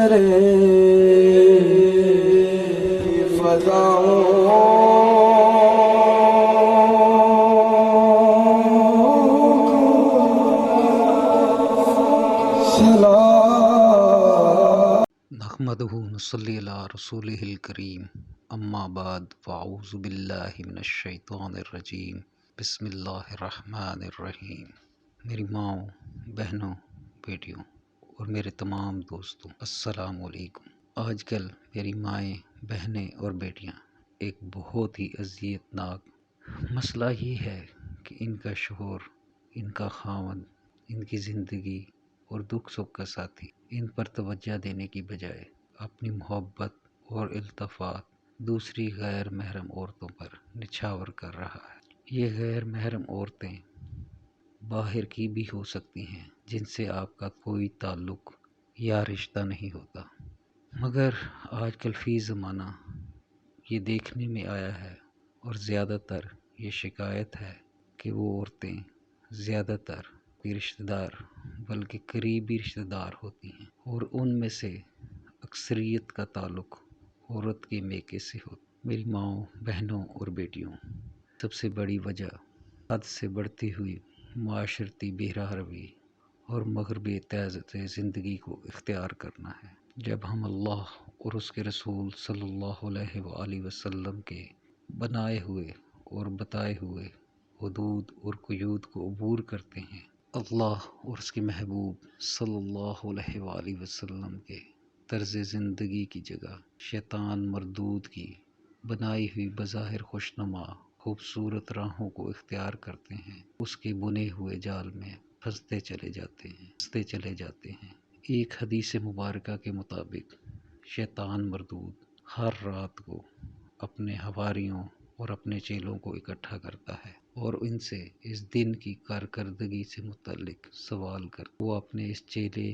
کرے فضاؤں نحمدہ نصلی علی رسولہ الکریم اما بعد فاعوذ باللہ من الشیطان الرجیم بسم اللہ الرحمن الرحیم۔ میری ماؤں، بہنوں، بیٹیوں اور میرے تمام دوستوں، السلام علیکم۔ آج کل میری مائیں، بہنیں اور بیٹیاں ایک بہت ہی اذیت ناک مسئلہ یہ ہے کہ ان کا شوہر، ان کا خاوند، ان کی زندگی اور دکھ سکھ کا ساتھی ان پر توجہ دینے کی بجائے اپنی محبت اور التفات دوسری غیر محرم عورتوں پر نچھاور کر رہا ہے۔ یہ غیر محرم عورتیں باہر کی بھی ہو سکتی ہیں جن سے آپ کا کوئی تعلق یا رشتہ نہیں ہوتا، مگر آج کل فی زمانہ یہ دیکھنے میں آیا ہے اور زیادہ تر یہ شکایت ہے کہ وہ عورتیں زیادہ تر کوئی رشتہ دار بلکہ قریبی رشتہ دار ہوتی ہیں، اور ان میں سے اکثریت کا تعلق عورت کے میکے سے ہوتا۔ میری ماؤں، بہنوں اور بیٹیوں، سب سے بڑی وجہ حد سے بڑھتی ہوئی معاشرتی بے روی اور مغربی طرز زندگی کو اختیار کرنا ہے۔ جب ہم اللہ اور اس کے رسول صلی اللہ علیہ وآلہ وسلم کے بنائے ہوئے اور بتائے ہوئے حدود اور قیود کو عبور کرتے ہیں، اللہ اور اس کے محبوب صلی اللہ علیہ وآلہ وسلم کے طرز زندگی کی جگہ شیطان مردود کی بنائی ہوئی بظاہر خوشنما خوبصورت راہوں کو اختیار کرتے ہیں، اس کے بنے ہوئے جال میں پھنستے چلے جاتے ہیں۔ ایک حدیث مبارکہ کے مطابق شیطان مردود ہر رات کو اپنے حواریوں اور اپنے چیلوں کو اکٹھا کرتا ہے اور ان سے اس دن کی کارکردگی سے متعلق سوال کرتا ہے۔ وہ اپنے اس چیلے،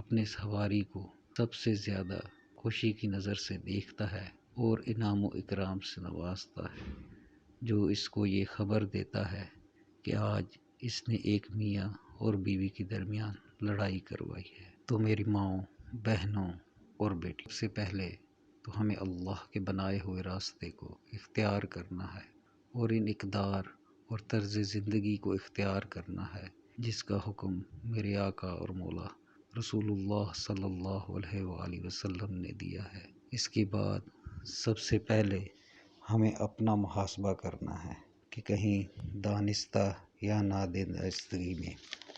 اپنے اس حواری کو سب سے زیادہ خوشی کی نظر سے دیکھتا ہے اور انعام و اکرام سے نوازتا ہے، جو اس کو یہ خبر دیتا ہے کہ آج اس نے ایک میاں اور بیوی کے درمیان لڑائی کروائی ہے۔ تو میری ماؤں، بہنوں اور بیٹی، سب سے پہلے تو ہمیں اللہ کے بنائے ہوئے راستے کو اختیار کرنا ہے اور ان اقدار اور طرز زندگی کو اختیار کرنا ہے جس کا حکم میرے آقا اور مولا رسول اللہ صلی اللہ علیہ وآلہ وسلم نے دیا ہے۔ اس کے بعد سب سے پہلے ہمیں اپنا محاسبہ کرنا ہے کہ کہیں دانستہ یا نادانستگی میں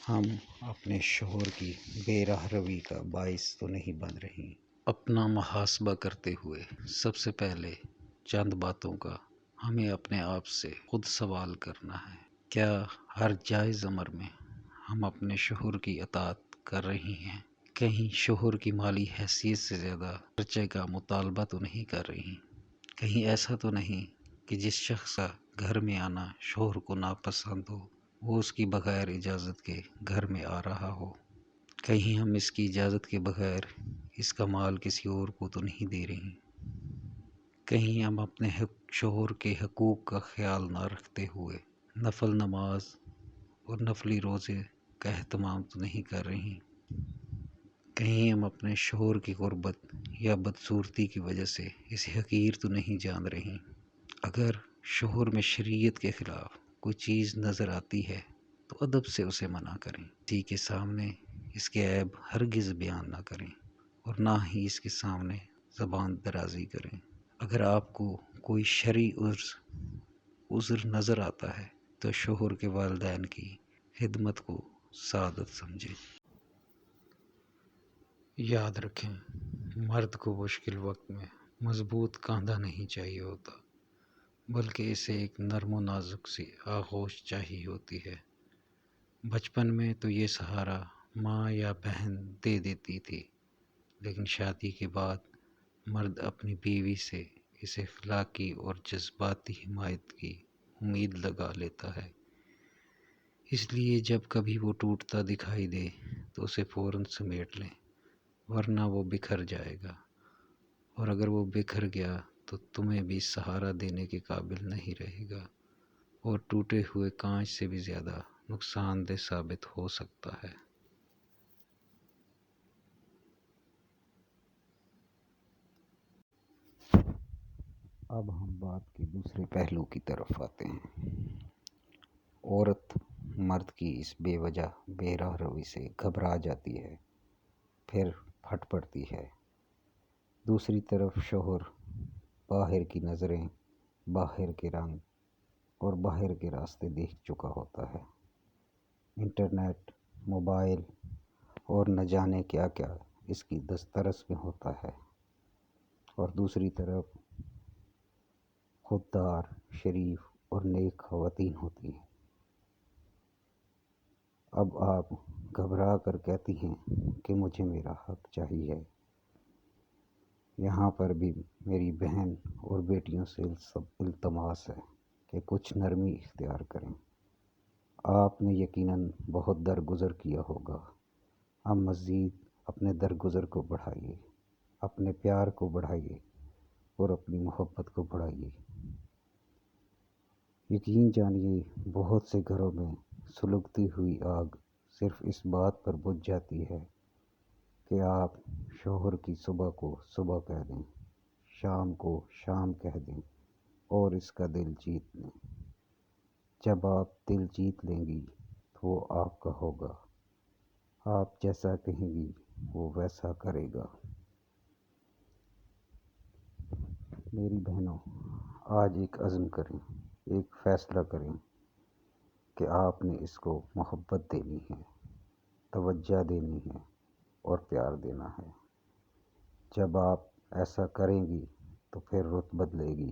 ہم اپنے شوہر کی بے روی کا باعث تو نہیں بن رہی۔ اپنا محاسبہ کرتے ہوئے سب سے پہلے چند باتوں کا ہمیں اپنے آپ سے خود سوال کرنا ہے۔ کیا ہر جائز امر میں ہم اپنے شوہر کی اطاعت کر رہی ہیں؟ کہیں شوہر کی مالی حیثیت سے زیادہ خرچے کا مطالبہ تو نہیں کر رہی؟ کہیں ایسا تو نہیں کہ جس شخص کا گھر میں آنا شوہر کو ناپسند ہو، وہ اس کی بغیر اجازت کے گھر میں آ رہا ہو؟ کہیں ہم اس کی اجازت کے بغیر اس کا مال کسی اور کو تو نہیں دے رہی؟ کہیں ہم اپنے شوہر کے حقوق کا خیال نہ رکھتے ہوئے نفل نماز اور نفلی روزے کا اہتمام تو نہیں کر رہی؟ کہیں ہم اپنے شوہر کی غربت یا بدصورتی کی وجہ سے اسے حقیر تو نہیں جان رہی؟ اگر شوہر میں شریعت کے خلاف کوئی چیز نظر آتی ہے تو ادب سے اسے منع کریں، کسی کے سامنے اس کے عیب ہرگز بیان نہ کریں اور نہ ہی اس کے سامنے زبان درازی کریں۔ اگر آپ کو کوئی شرعی عذر نظر آتا ہے تو شوہر کے والدین کی خدمت کو سعادت سمجھیں۔ یاد رکھیں، مرد کو مشکل وقت میں مضبوط کاندھا نہیں چاہیے ہوتا، بلکہ اسے ایک نرم و نازک سی آغوش چاہیے ہوتی ہے۔ بچپن میں تو یہ سہارا ماں یا بہن دے دیتی تھی، لیکن شادی کے بعد مرد اپنی بیوی سے اس اخلاقی اور جذباتی حمایت کی امید لگا لیتا ہے۔ اس لیے جب کبھی وہ ٹوٹتا دکھائی دے تو اسے فوراً سمیٹ لیں، ورنہ وہ بکھر جائے گا، اور اگر وہ بکھر گیا تو تمہیں بھی سہارا دینے کے قابل نہیں رہے گا اور ٹوٹے ہوئے کانچ سے بھی زیادہ نقصان دہ ثابت ہو سکتا ہے۔ اب ہم بات کے دوسرے پہلو کی طرف آتے ہیں۔ عورت مرد کی اس بے وجہ بے راہ روی سے گھبرا جاتی ہے، پھر پھٹ پڑتی ہے۔ دوسری طرف شوہر باہر کی نظریں، باہر کے رنگ اور باہر کے راستے دیکھ چکا ہوتا ہے۔ انٹرنیٹ، موبائل اور نہ جانے کیا کیا اس کی دسترس میں ہوتا ہے، اور دوسری طرف خوددار، شریف اور نیک خواتین ہوتی ہیں۔ اب آپ گھبرا کر کہتی ہیں کہ مجھے میرا حق چاہیے۔ یہاں پر بھی میری بہن اور بیٹیوں سے التماس ہے کہ کچھ نرمی اختیار کریں۔ آپ نے یقیناً بہت درگزر کیا ہوگا، اب مزید اپنے درگزر کو بڑھائیے، اپنے پیار کو بڑھائیے اور اپنی محبت کو بڑھائیے۔ یقین جانیے، بہت سے گھروں میں سلگتی ہوئی آگ صرف اس بات پر بجھ جاتی ہے کہ آپ شوہر کی صبح کو صبح کہہ دیں، شام کو شام کہہ دیں اور اس کا دل جیت لیں۔ جب آپ دل جیت لیں گی تو وہ آپ کا ہوگا، آپ جیسا کہیں گی وہ ویسا کرے گا۔ میری بہنوں، آج ایک عزم کریں، ایک فیصلہ کریں کہ آپ نے اس کو محبت دینی ہے، توجہ دینی ہے اور پیار دینا ہے۔ جب آپ ایسا کریں گی تو پھر رت بدلے گی،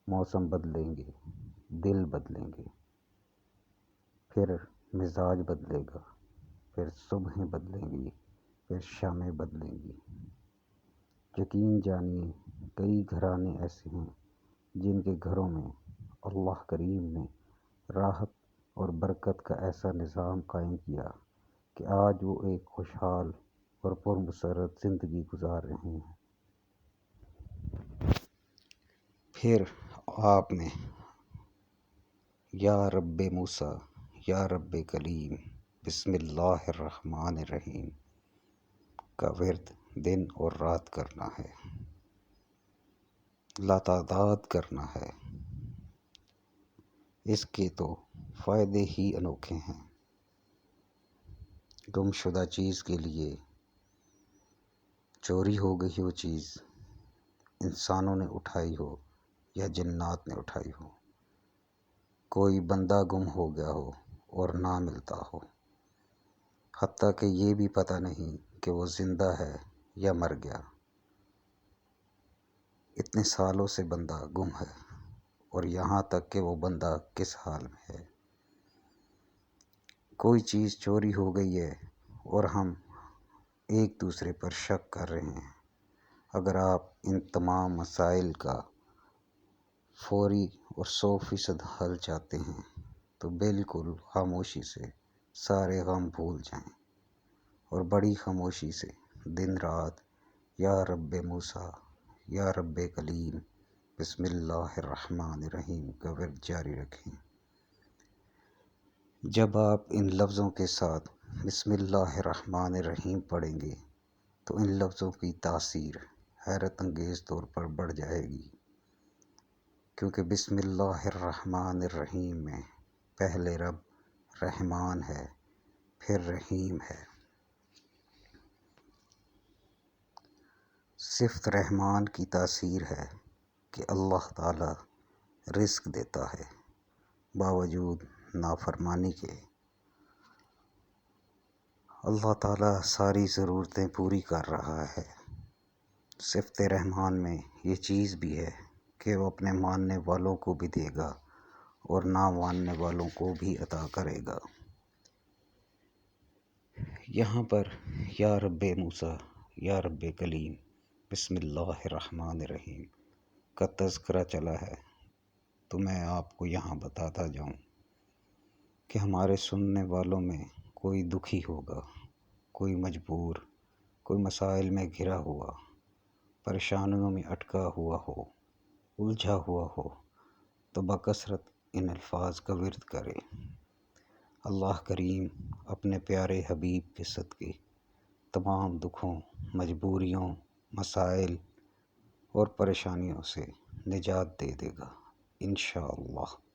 موسم بدلیں گے، دل بدلیں گے، پھر مزاج بدلے گا، پھر صبحیں بدلیں گی، پھر شامیں بدلیں گی۔ یقین جانیے، کئی گھرانے ایسے ہیں جن کے گھروں میں اللہ کریم نے راحت اور برکت کا ایسا نظام قائم کیا کہ آج وہ ایک خوشحال اور پرمسرت زندگی گزار رہے ہیں۔ پھر آپ نے یا رب موسیٰ، یا رب کلیم، بسم اللہ الرحمن الرحیم کا ورد دن اور رات کرنا ہے، لاتعداد کرنا ہے۔ اس کے تو فائدے ہی انوکھے ہیں۔ گم شدہ چیز کے لیے چوری ہو گئی ہو چیز، انسانوں نے اٹھائی ہو یا جنات نے اٹھائی ہو، کوئی بندہ گم ہو گیا ہو اور نہ ملتا ہو، حتیٰ کہ یہ بھی پتہ نہیں کہ وہ زندہ ہے یا مر گیا، اتنے سالوں سے بندہ گم ہے، اور یہاں تک کہ وہ بندہ کس حال میں ہے۔ کوئی چیز چوری ہو گئی ہے اور ہم ایک دوسرے پر شک کر رہے ہیں۔ اگر آپ ان تمام مسائل کا فوری اور 100% حل چاہتے ہیں تو بالکل خاموشی سے سارے غم بھول جائیں اور بڑی خاموشی سے دن رات یا رب موسیٰ، یا رب کلیم، بسم اللہ الرحمن الرحیم کا ورد جاری رکھیں۔ جب آپ ان لفظوں کے ساتھ بسم اللہ الرحمن الرحیم پڑھیں گے تو ان لفظوں کی تاثیر حیرت انگیز طور پر بڑھ جائے گی، کیونکہ بسم اللہ الرحمن الرحیم میں پہلے رب رحمان ہے، پھر رحیم ہے۔ صفت رحمان کی تاثیر ہے کہ اللہ تعالی رزق دیتا ہے باوجود نافرمانی کے۔ اللہ تعالی ساری ضرورتیں پوری کر رہا ہے۔ صفت رحمان میں یہ چیز بھی ہے کہ وہ اپنے ماننے والوں کو بھی دے گا اور نہ ماننے والوں کو بھی عطا کرے گا۔ یہاں پر یا رب موسیٰ، یا رب کلیم، بسم اللہ الرحمن الرحیم کا تذکرہ چلا ہے، تو میں آپ کو یہاں بتاتا جاؤں کہ ہمارے سننے والوں میں کوئی دکھی ہوگا، کوئی مجبور، کوئی مسائل میں گھرا ہوا، پریشانیوں میں اٹکا ہوا ہو، الجھا ہوا ہو، تو بکثرت ان الفاظ کا ورد کرے۔ اللہ کریم اپنے پیارے حبیب کے صدقے تمام دکھوں، مجبوریوں، مسائل اور پریشانیوں سے نجات دے دے گا انشاءاللہ۔